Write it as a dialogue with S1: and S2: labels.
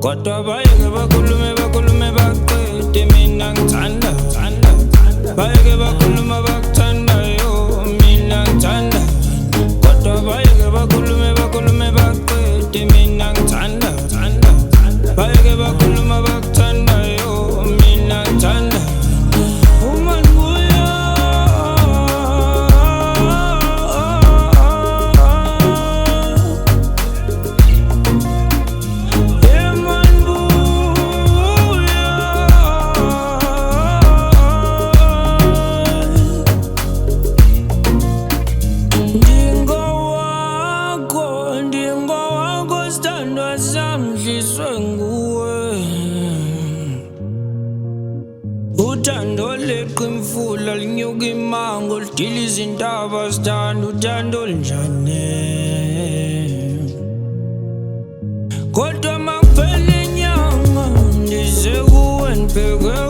S1: kodwa bayeke bakhulume baqede mina ngithanda bayeke bakhuluma bakuthandayo mina ngithanda kodwa bayeke bakhulume baqede mina ngithanda bayeke bakhuluma bakuthandayo mina ngithanda Uthando leqa imfula linyuka imango lidila izintaba sithanda uthando olinjani kodwa makuphela inyanga ndize kuwe ndibheke